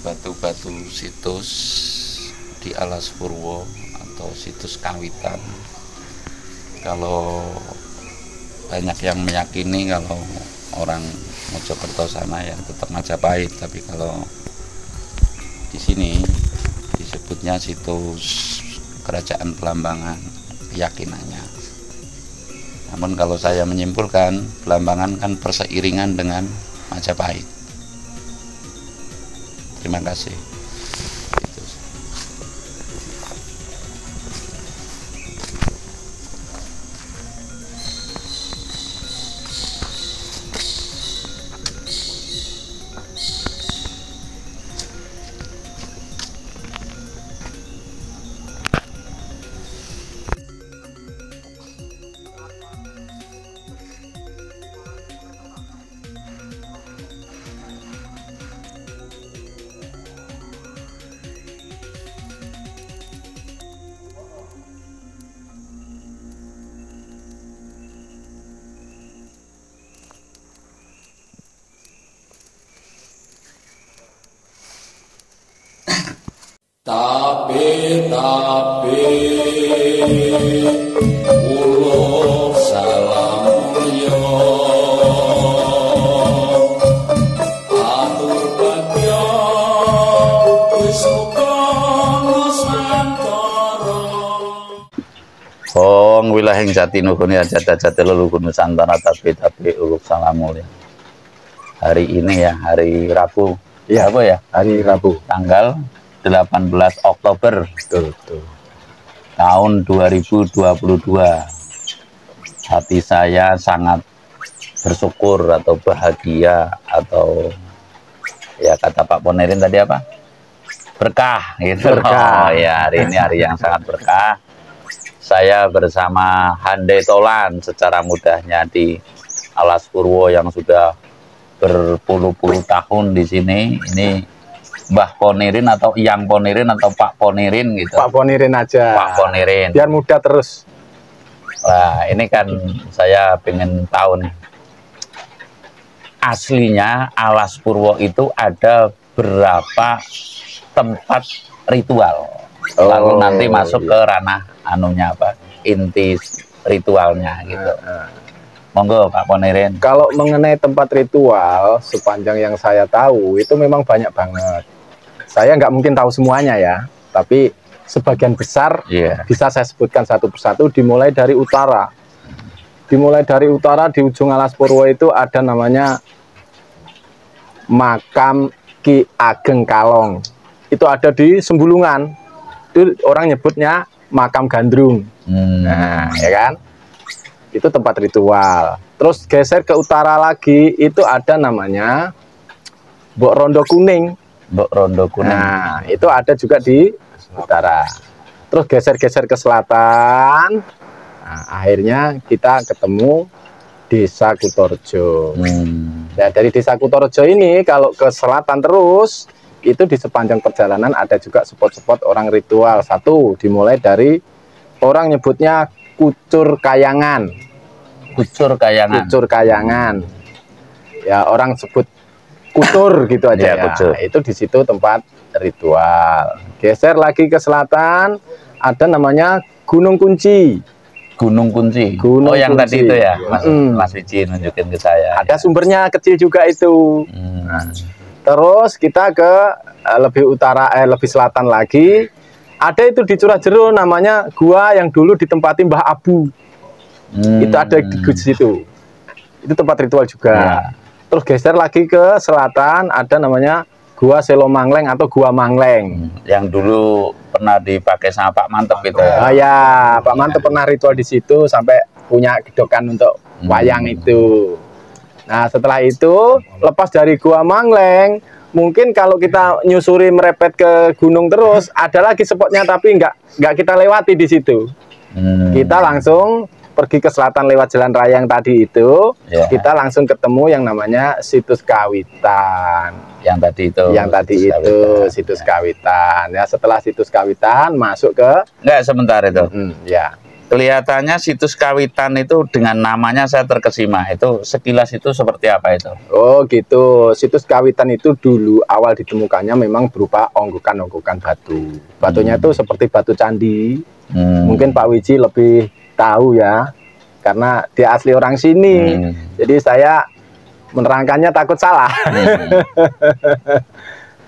batu-batu situs di Alas Purwo atau situs Kawitan. Kalau banyak yang meyakini kalau orang Mojokerto sana yang tetap Majapahit, tapi kalau di sini disebutnya situs Kerajaan Belambangan keyakinannya. Namun kalau saya menyimpulkan, Belambangan kan berseiringan dengan Majapahit. Terima kasih. Tapi ulo salam yo atur bagyo wis kono santara. Hong wilahing jati nukuni ajat-ajat leluhur Nusantara tapi uluk salam mulia. Hari ini ya, hari Rabu. Iya apa ya? Hari Rabu. Tanggal 18 Oktober tahun 2022. Hati saya sangat bersyukur atau bahagia atau ya kata Pak Ponerin tadi apa? Berkah gitu. Berkah. Oh ya, hari ini hari yang sangat berkah. Saya bersama Handai Tolan secara mudahnya di Alas Purwo yang sudah berpuluh-puluh tahun di sini. Ini Mbah Ponerin atau Yang Ponerin atau Pak Ponerin gitu. Pak Ponerin aja. Pak Ponerin. Biar muda terus. Nah, ini kan saya pengen tahu nih. Aslinya Alas Purwo itu ada berapa tempat ritual? Lalu nanti masuk ke ranah anunya apa? Inti ritualnya gitu. Monggo Pak Ponerin. Kalau mengenai tempat ritual, sepanjang yang saya tahu itu memang banyak banget. Saya nggak mungkin tahu semuanya ya, tapi sebagian besar bisa saya sebutkan satu persatu. Dimulai dari utara. Dimulai dari utara di ujung Alas Purwo itu ada namanya Makam Ki Ageng Kalong. Itu ada di Sembulungan. Itu orang nyebutnya Makam Gandrung. Nah, ya kan? Itu tempat ritual. Terus geser ke utara lagi itu ada namanya Mbok Rondo Kuning. Mbok Rondo Kuning. Nah, itu ada juga di utara. Terus geser-geser ke selatan. Nah, akhirnya kita ketemu Desa Kutorjo. Nah, dari Desa Kutorjo ini kalau ke selatan terus itu di sepanjang perjalanan ada juga spot-spot orang ritual. Satu dimulai dari orang nyebutnya Kucur Kayangan. Kucur Kayangan. Kucur Kayangan. Ya orang sebut Kucur gitu aja ya. Nah, itu di situ tempat ritual. Geser lagi ke selatan ada namanya Gunung Kunci. Gunung Kunci. Gunung yang Kunci. Tadi itu ya, Mas Wiji nunjukin ke saya. Ada sumbernya kecil juga itu. Nah, terus kita ke lebih utara, lebih selatan lagi. Ada itu di Curah Jero namanya gua yang dulu ditempati Mbah Abu. Itu ada di situ. Itu tempat ritual juga. Terus geser lagi ke selatan ada namanya Gua Selo Mangleng atau Gua Mangleng. Yang dulu pernah dipakai sama Pak Mantep gitu ya. Oh ya, Pak Mantep pernah ritual di situ sampai punya gedokan untuk wayang itu. Nah, setelah itu lepas dari Gua Mangleng, mungkin kalau kita nyusuri merepet ke gunung terus ada lagi spotnya tapi nggak kita lewati di situ. Kita langsung pergi ke selatan lewat jalan raya yang tadi itu, kita langsung ketemu yang namanya Situs Kawitan. Yang tadi itu. Yang tadi itu Situs Kawitan. Ya, setelah Situs Kawitan masuk ke. Enggak, sebentar itu. Ya. Kelihatannya situs Kawitan itu dengan namanya saya terkesima. Itu sekilas itu seperti apa itu? Oh gitu, situs Kawitan itu dulu awal ditemukannya memang berupa onggokan-onggokan batu. Batunya itu seperti batu candi. Mungkin Pak Wiji lebih tahu ya, karena dia asli orang sini. Jadi saya menerangkannya takut salah.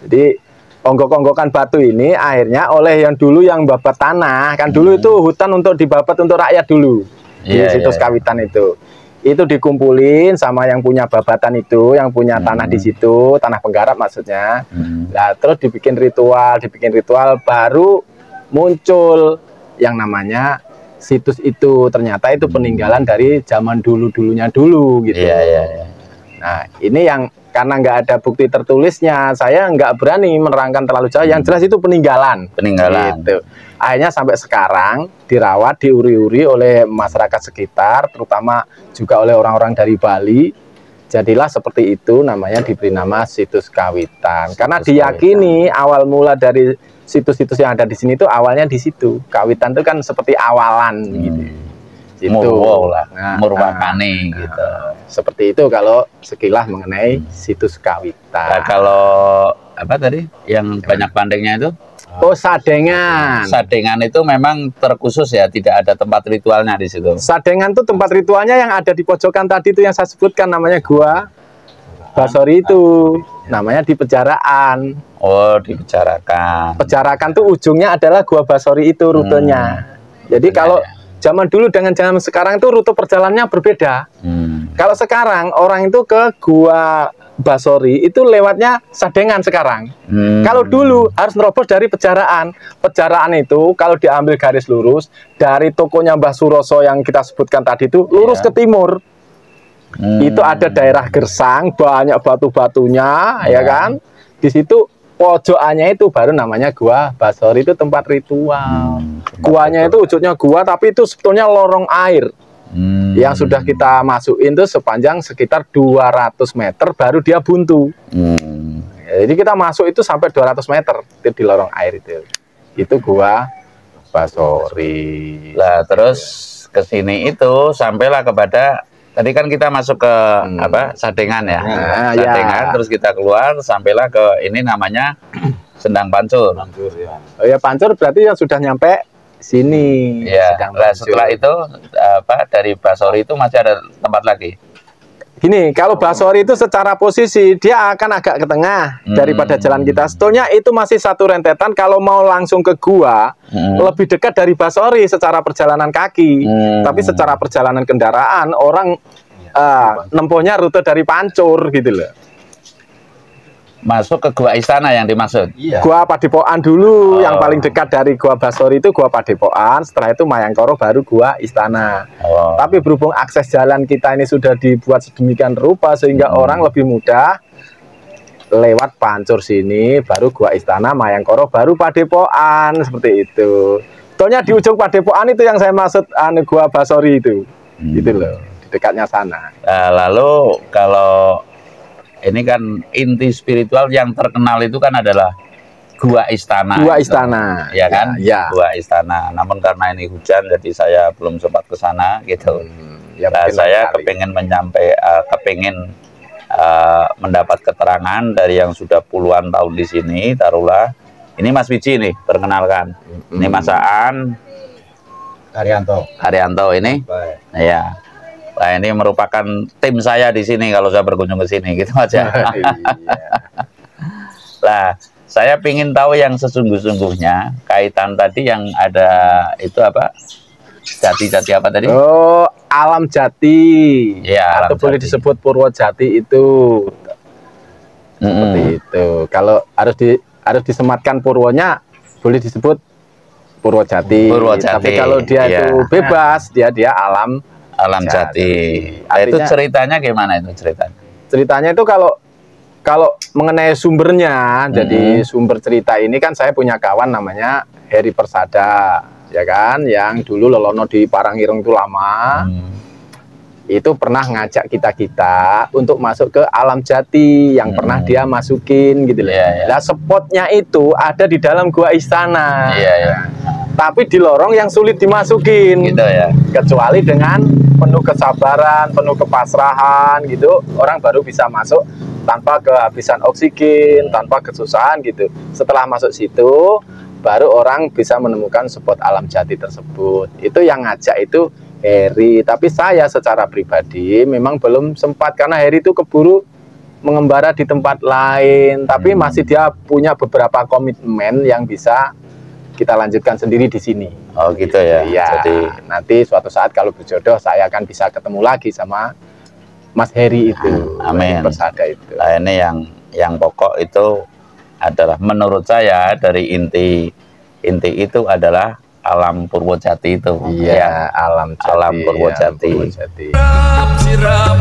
Jadi onggok-onggokan batu ini akhirnya oleh yang dulu yang babat tanah, kan dulu itu hutan untuk dibabat untuk rakyat dulu di situs Kawitan itu dikumpulin sama yang punya babatan itu, yang punya tanah di situ, tanah penggarap maksudnya. Nah terus dibikin ritual baru muncul yang namanya situs itu. Ternyata itu peninggalan dari zaman dulunya dulu gitu. Nah ini yang karena nggak ada bukti tertulisnya, saya nggak berani menerangkan terlalu jauh. Yang jelas itu peninggalan. Gitu. Akhirnya sampai sekarang dirawat, diuri-uri oleh masyarakat sekitar, terutama juga oleh orang-orang dari Bali. Jadilah seperti itu, namanya diberi nama situs Kawitan. Karena diyakini awal mula dari situs-situs yang ada di sini itu awalnya di situ. Kawitan itu kan seperti awalan gitu. Murwo lah, Murwakane gitu. Seperti itu kalau sekilas mengenai situs Kawitan. Nah, kalau apa tadi yang banyak pandengnya itu? Oh, Sadengan. Sadengan itu memang terkhusus ya, tidak ada tempat ritualnya di situ. Sadengan itu tempat ritualnya yang ada di pojokan tadi itu yang saya sebutkan, namanya Gua Basori itu. Namanya di Pejaraan. Oh, di Pejarakan. Pejarakan tuh ujungnya adalah Gua Basori itu rutenya. Jadi kalau zaman dulu dengan zaman sekarang itu rute perjalanannya berbeda. Kalau sekarang orang itu ke Gua Basori itu lewatnya Sadengan sekarang. Kalau dulu harus nerobos dari Pejaraan. Pejaraan itu kalau diambil garis lurus dari tokonya Mbah Suroso yang kita sebutkan tadi itu lurus ke timur. Itu ada daerah Gersang, banyak batu-batunya, ya kan? Di situ pojokannya itu baru namanya Gua Basori, itu tempat ritual. Guanya itu wujudnya gua, tapi itu sebetulnya lorong air yang sudah kita masukin itu sepanjang sekitar 200 meter baru dia buntu. Jadi kita masuk itu sampai 200 meter itu di lorong air itu. Itu Gua Basori. Lah terus ke sini itu sampailah kepada tadi kan kita masuk ke apa Sadengan ya. Sadengan terus kita keluar sampailah ke ini namanya Sendang Pancur. Oh ya, Pancur berarti yang sudah nyampe sini. Ya. Nah, setelah itu apa dari Basori itu masih ada tempat lagi. Gini, kalau Basori itu secara posisi dia akan agak ke tengah daripada jalan kita. Sebetulnya itu masih satu rentetan. Kalau mau langsung ke gua lebih dekat dari Basori secara perjalanan kaki. Tapi secara perjalanan kendaraan orang nempuhnya rute dari Pancur gitu loh. Masuk ke Gua Istana yang dimaksud. Gua Padepokan dulu yang paling dekat dari Gua Basori itu Gua Padepokan, setelah itu Mayangkara baru Gua Istana. Tapi berhubung akses jalan kita ini sudah dibuat sedemikian rupa sehingga orang lebih mudah lewat Pancur sini baru Gua Istana, Mayangkara baru Padepokan, seperti itu. Soalnya di ujung Padepokan itu yang saya maksud Gua Basori itu. Gitu loh, di dekatnya sana. Nah, lalu kalau ini kan inti spiritual yang terkenal itu kan adalah Gua Istana. Gua Istana, ya kan? Ya. Gua Istana. Namun karena ini hujan, jadi saya belum sempat ke sana, gitu. Ya, nah, saya kepingin kepingin mendapat keterangan dari yang sudah puluhan tahun di sini. Taruhlah, ini Mas Wiji nih, perkenalkan. Ini Mas Aan Haryanto ini. Ya. Nah, ini merupakan tim saya di sini kalau saya berkunjung ke sini, gitu aja. Lah, saya ingin tahu yang sesungguh-sungguhnya kaitan tadi yang ada itu apa? Jati-jati apa tadi? Oh, Alam Jati. Ya, atau boleh disebut Purwojati itu. Seperti itu. Kalau harus disematkan Purwonya boleh disebut Purwojati. Tapi kalau dia itu bebas, dia Alam Jati. Itu ceritanya gimana itu ceritanya? Ceritanya itu kalau mengenai sumbernya, jadi sumber cerita ini kan saya punya kawan namanya Heri Persada, ya kan, yang dulu lelono di Parangireng itu lama. Itu pernah ngajak kita untuk masuk ke Alam Jati yang pernah dia masukin gitu loh. Nah, spotnya itu ada di dalam Gua Istana. tapi di lorong yang sulit dimasukin. Gitu ya. Kecuali dengan penuh kesabaran, penuh kepasrahan gitu, orang baru bisa masuk tanpa kehabisan oksigen, tanpa kesusahan gitu. Setelah masuk situ, baru orang bisa menemukan spot alam jati tersebut. Itu yang ngajak itu Heri. Tapi saya secara pribadi memang belum sempat karena Heri itu keburu mengembara di tempat lain. Tapi masih dia punya beberapa komitmen yang bisa kita lanjutkan sendiri di sini. Oh gitu ya. Iya. Jadi nanti suatu saat kalau berjodoh saya akan bisa ketemu lagi sama Mas Heri itu. Amin. Persada itu. Nah, ini yang pokok itu adalah menurut saya dari inti itu adalah alam Purwojati itu. Iya, Ya. alam jati. Alam Purwojati. Purwojati. Sirap